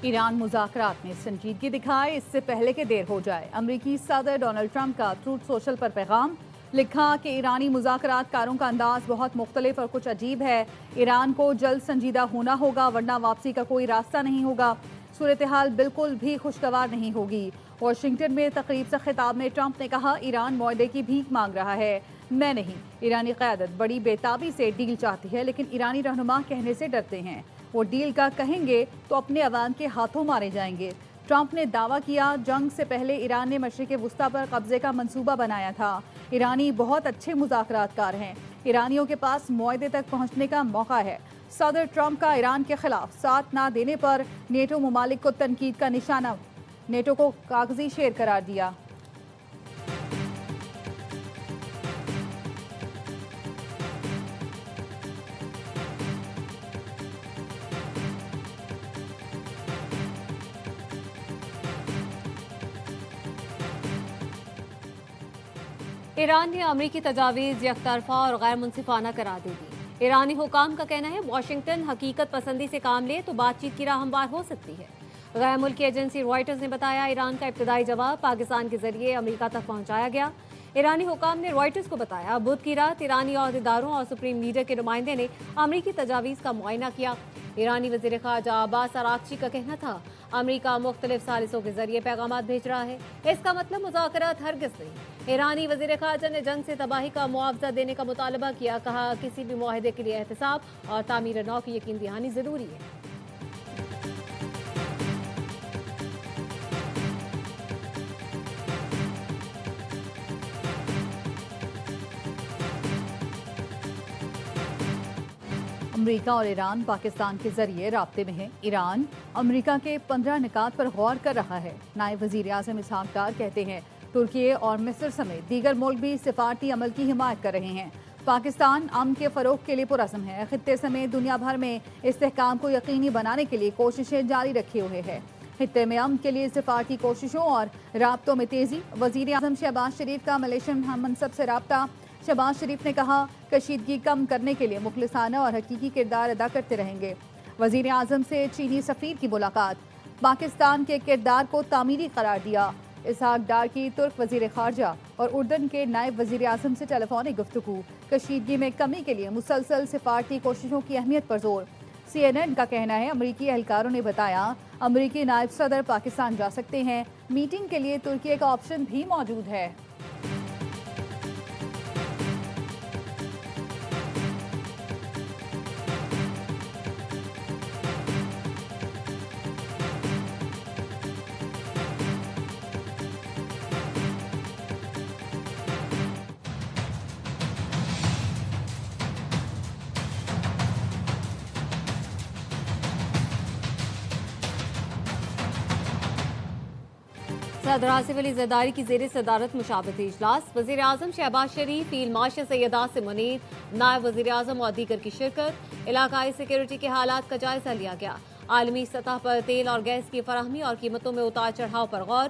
Iran मुज़ाकरात में संजीदगी दिखाए इससे पहले कि देर हो जाए। अमरीकी सदर डोनाल्ड ट्रंप का ट्रूथ सोशल पर पैगाम लिखा कि ईरानी मुज़ाकरात कारों का अंदाज बहुत मुख्तलिफ और कुछ अजीब है। ईरान को जल्द संजीदा होना होगा वरना वापसी का कोई रास्ता नहीं होगा। सूरत हाल बिल्कुल भी खुशगवार नहीं होगी। वाशिंगटन में तकरीब से खिताब में ट्रंप ने कहा, ईरान मुआहदे की भीख मांग रहा है, मैं नहीं। ईरानी क़यादत बड़ी बेताबी से डील चाहती है लेकिन ईरानी रहनुमा कहने से डरते हैं। वो डील का कहेंगे तो अपने अवाम के हाथों मारे जाएंगे। ट्रंप ने दावा किया, जंग से पहले ईरान ने मशरिक़ वुस्ता पर कब्जे का मंसूबा बनाया था। ईरानी बहुत अच्छे मुज़ाकरातकार हैं। ईरानियों के पास मुआहदे तक पहुंचने का मौका है। सदर ट्रंप का ईरान के खिलाफ साथ ना देने पर नेटो ममालिक को तनकीद का निशाना, नेटो को कागजी शेर करार दिया। ईरान ने अमरीकी तजावीज़ यकतरफा और गैर मुनसिफाना करार दे दी। ईरानी हुकाम का कहना है, वाशिंगटन हकीकत पसंदी से काम ले तो बातचीत की राह हमवार हो सकती है। गैर मुल्की एजेंसी रॉयटर्स ने बताया, ईरान का इब्तदाई जवाब पाकिस्तान के जरिए अमेरिका तक पहुंचाया गया। ईरानी हुकाम ने रॉयटर्स को बताया, बुध की रात ईरानी अहदेदारों और सुप्रीम लीडर के नुमाइंदे ने अमरीकी तजावीज़ का मुआयना किया। ईरानी वज़ीर ख़ारजा अब्बास अराग़ची का कहना था, अमरीका मुख्तलिफ सालिसों के जरिए पैगाम भेज रहा है, इसका मतलब मुज़ाकरात हरगिज़ नहीं। ईरानी वज़ीर ख़ारजा ने जंग से तबाही का मुआवजा देने का मुतालबा किया। कहा, किसी भी मुआहदे के लिए एहतसाब और तामीर नौ की यकीन दहानी ज़रूरी है। अमरीका और ईरान पाकिस्तान के जरिए राब्ते में है। ईरान अमरीका के 15 निकात पर गौर कर रहा है। नायब वज़ीर आज़म इसहाक डार कहते हैं, तुर्की और मिस्र समेत दीगर मुल्क भी सिफारती अमल की हिमायत कर रहे हैं। पाकिस्तान अमन के फ़रोग़ के लिए पुरज़्म है। खित्ते समेत दुनिया भर में इस्तेहकाम को यकीनी बनाने के लिए कोशिशें जारी रखे हुए है। खित्ते में अमन के लिए सिफारती कोशिशों और राब्तों में तेज़ी। वज़ीर आज़म शहबाज शरीफ का मलेशियन मनसब से राब्ता। शहबाज शरीफ ने कहा, कशीदगी कम करने के लिए मुखलिसाना और हकीकी किरदार अदा करते रहेंगे। वज़ीर आज़म से चीनी सफ़ीर की मुलाकात, पाकिस्तान के किरदार को तामीरी करार दिया। इसहाक डार की तुर्क वज़ीर ख़ारजा और उर्दन के नायब वज़ीर आज़म से टेलीफोनिक गुफ्तगू। कशीदगी में कमी के लिए मुसलसल सिफारती कोशिशों की अहमियत पर जोर। CNN का कहना है, अमरीकी एहलकारों ने बताया, अमरीकी नायब सदर पाकिस्तान जा सकते हैं। मीटिंग के लिए तुर्की का ऑप्शन भी मौजूद है। सदर आसिफ अली ज़रदारी की ज़ेर सदारत मुशावरती इजलास। वज़ीर आज़म शहबाज शरीफ, फील्ड मार्शल सैयद आसिम मुनीर, नायब वज़ीर आज़म और दीगर की शिरकत। इलाकाई सिक्योरिटी के हालात का जायजा लिया गया। आलमी सतह पर तेल और गैस की फराहमी और कीमतों में उतार चढ़ाव पर गौर।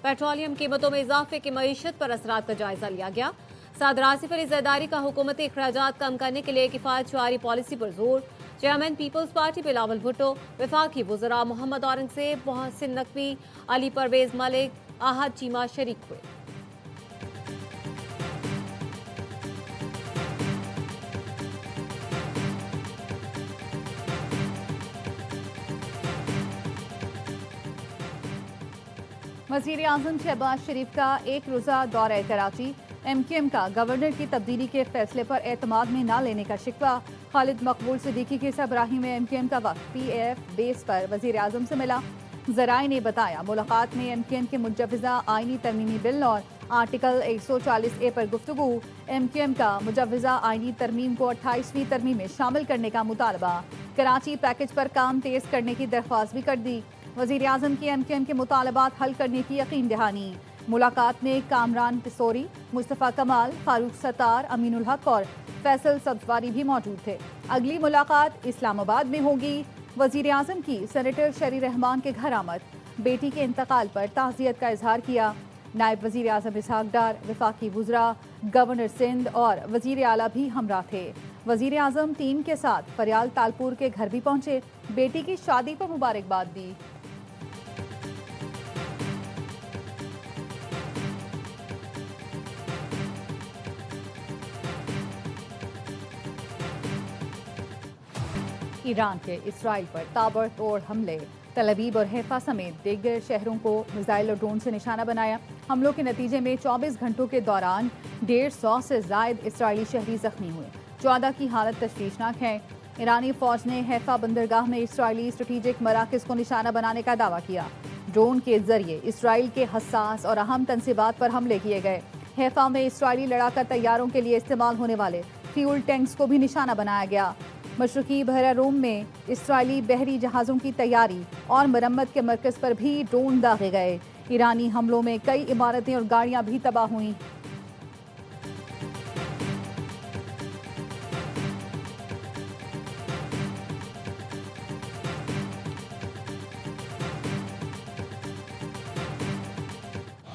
पेट्रोलियम कीमतों में इजाफे की मईशत पर असरात का जायजा लिया गया। सदर आसिफ अली ज़रदारी का हुकूमती अखराजात कम करने के लिए किफ़ायत शुमारी पॉलिसी पर जोर। Chairman Peoples Party Bilawal Bhutto, वफाकी वज़रा मोहम्मद औरंगज़ेब, मोहसिन नकवी, अली परवेज़ मलिक, आहद चीमा शरीक हुए। वज़ीर आज़म शहबाज शरीफ का एक रोज़ा दौरा कराची। MQM का गवर्नर की तब्दीली के फैसले पर एतमाद में न लेने का शिकवा। खालिद मकबूल सिद्दीकी के सरबराही में MQM का वक्त PAF बेस पर वज़ीर आज़म से मिला। ज़राए ने बताया, मुलाकात में MQM के मुजव्वज़ा आइनी तरमीमी बिल और आर्टिकल 140A पर गुफ्तगू। MQM का मुजव्वज़ा आइनी तरमीम को 28वीं तरमीम में शामिल करने का मुतालबा। कराची पैकेज पर काम तेज़ करने की दरख्वास्त भी कर दी। वज़ीर आज़म की MQM के मुतालबात हल करने की यकीन दहानी। मुलाकात में कामरान पिसोरी, मुस्तफ़ा कमाल, फारूक सत्तार, अमीनुल हक और फैसल सब्ज़वारी भी मौजूद थे। अगली मुलाकात इस्लामाबाद में होगी। वज़ीर आज़म की सेनेटर शरी रहमान के घर आमद। बेटी के इंतकाल पर ताज़ियत का इजहार किया। नायब वज़ीर आज़म इसहाक डार, वफाकी वज़रा, गवर्नर सिंध और वज़ीर आला भी हमरा थे। वज़ीर आज़म टीम के साथ फरियाल तालपुर के घर भी पहुंचे। बेटी की शादी पर मुबारकबाद दी। ایران کے اسرائیل پر تابڑتوڑ حملے، تل ابیب اور حیفا سمیت دیگر شہروں کو میزائل اور ڈرون سے نشانہ بنایا۔ حملوں کے نتیجے میں 24 گھنٹوں کے دوران 150 سے زائد اسرائیلی شہری زخمی ہوئے، 14 کی حالت تشویشناک ہے۔ ایرانی فوج نے حیفا بندرگاہ میں اسرائیلی اسٹریٹجک مراکز کو نشانہ بنانے کا دعویٰ کیا۔ ڈرون کے ذریعے اسرائیل کے حساس اور اہم تنصیبات پر حملے کیے گئے۔ حیفا میں اسرائیلی لڑاکا طیاروں کے لیے استعمال ہونے والے فیول ٹینکس کو بھی نشانہ بنایا گیا۔ مشرقی بحیرہ روم میں اسرائیلی بحری جہازوں کی تیاری اور مرمت کے مرکز پر بھی ڈرون داغے گئے۔ ایرانی حملوں میں کئی عمارتیں اور گاڑیاں بھی تباہ ہوئیں۔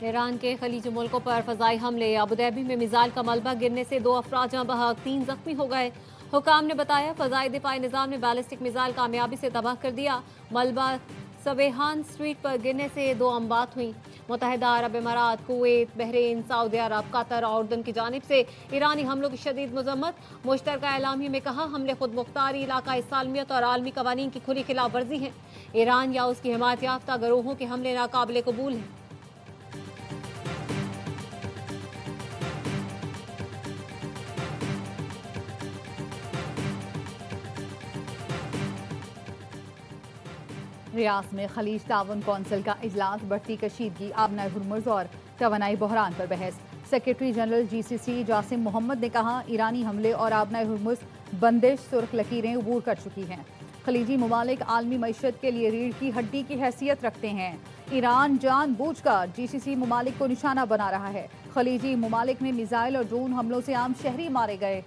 ایران کے خلیجی ملکوں پر فضائی حملے، ابوظہبی میں میزائل کا ملبہ گرنے سے 2 افراد جاں بحق، 3 زخمی ہو گئے۔ حکام نے بتایا فضائی دفاعی نظام نے بیلسٹک میزائل کامیابی سے تباہ کر دیا۔ ملبہ سویہان اسٹریٹ پر گرنے سے 2 اموات ہوئیں۔ متحدہ عرب امارات، کویت، بحرین، سعودی عرب، قطر اور اردن کی جانب سے ایرانی حملوں کی شدید مذمت۔ مشترکہ اعلامیے میں کہا حملے خود مختاری، علاقائی سالمیت اور عالمی قوانین کی کھلی خلاف ورزی ہیں۔ ایران یا اس کی حمایت یافتہ گروہوں کے حملے ناقابل قبول ہیں۔ ریاض میں خلیج تعاون کونسل کا اجلاس، بڑھتی کشیدگی، آبنائے ہرمز اور توانائی بحران پر بحث۔ سیکریٹری جنرل جی سی سی جاسم محمد نے کہا ایرانی حملے اور آبنائے ہرمز بندش سرخ لکیریں عبور کر چکی ہیں۔ خلیجی ممالک عالمی معیشت کے لیے ریڑھ کی ہڈی کی حیثیت رکھتے ہیں۔ ایران جان بوجھ کر جی سی سی ممالک کو نشانہ بنا رہا ہے۔ خلیجی ممالک میں میزائل اور ڈرون حملوں سے عام شہری مارے گئے۔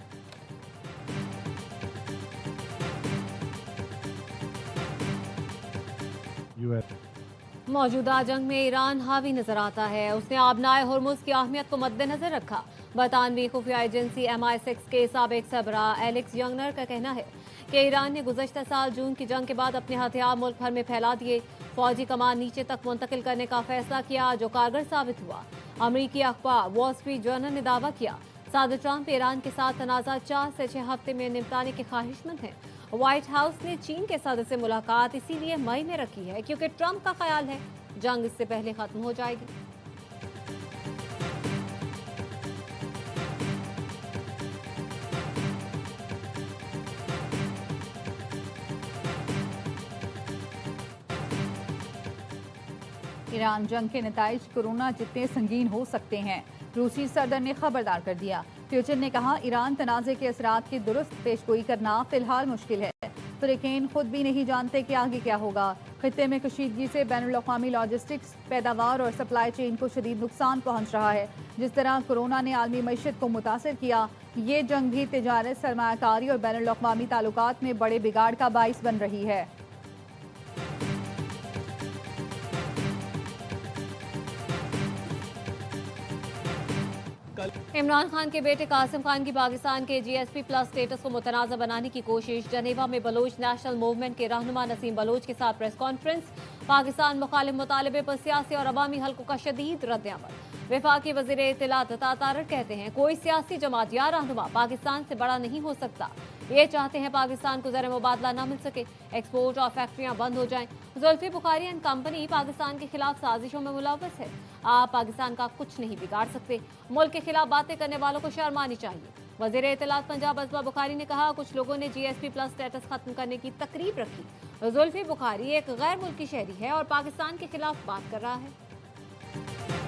موجودہ جنگ میں ایران حاوی نظر آتا ہے۔ اس نے آبنائے ہرمز کی اہمیت کو مد نظر رکھا۔ برطانوی خفیہ ایجنسی MI6 کے سابق سربراہ ایلیکس یونگر کا کہنا ہے کہ ایران نے گزشتہ سال جون کی جنگ کے بعد اپنے ہتھیار ملک بھر میں پھیلا دیے، فوجی کمان نیچے تک منتقل کرنے کا فیصلہ کیا جو کارگر ثابت ہوا۔ امریکی اخبار وال اسٹریٹ جرنل نے دعویٰ کیا صدر ٹرمپ ایران کے ساتھ تنازع 4 سے 6 ہفتے میں نمٹانے کے خواہش مند ہیں۔ وائٹ ہاؤس نے چین کے صدر سے ملاقات اسی لیے مئی میں رکھی ہے کیونکہ ٹرمپ کا خیال ہے جنگ اس سے پہلے ختم ہو جائے گی۔ ایران جنگ کے نتائج کورونا جتنے سنگین ہو سکتے ہیں، روسی صدر نے خبردار کر دیا۔ پیوٹن نے کہا ایران تنازع کے اثرات کی درست پیشگوئی کرنا فی الحال مشکل ہے۔ فریقین خود بھی نہیں جانتے کہ آگے کیا ہوگا۔ خطے میں کشیدگی سے بین الاقوامی لاجسٹکس، پیداوار اور سپلائی چین کو شدید نقصان پہنچ رہا ہے۔ جس طرح کورونا نے عالمی معیشت کو متاثر کیا، یہ جنگ بھی تجارت، سرمایہ کاری اور بین الاقوامی تعلقات میں بڑے بگاڑ کا باعث بن رہی ہے۔ عمران خان کے بیٹے قاسم خان کی پاکستان کے GSP پلس سٹیٹس کو متنازع بنانے کی کوشش۔ جنیوا میں بلوچ نیشنل موومنٹ کے رہنما نسیم بلوچ کے ساتھ پریس کانفرنس۔ پاکستان مخالف مطالبے پر سیاسی اور عوامی حلقوں کا شدید رد عمل۔ وفاقی وزیر اطلاعات عطا تارڑ کہتے ہیں کوئی سیاسی جماعت یا رہنما پاکستان سے بڑا نہیں ہو سکتا۔ یہ چاہتے ہیں پاکستان کو زر مبادلہ نہ مل سکے، ایکسپورٹ اور فیکٹریاں بند ہو جائیں۔ زلفی بخاری اینڈ کمپنی پاکستان کے خلاف سازشوں میں ملوث ہے۔ آپ پاکستان کا کچھ نہیں بگاڑ سکتے، ملک کے خلاف باتیں کرنے والوں کو شرم آنی چاہیے۔ وزیر اطلاعات پنجاب ازبا بخاری نے کہا کچھ لوگوں نے GSP پلس سٹیٹس ختم کرنے کی تقریب رکھی۔ زلفی بخاری ایک غیر ملکی شہری ہے اور پاکستان کے خلاف بات کر رہا ہے۔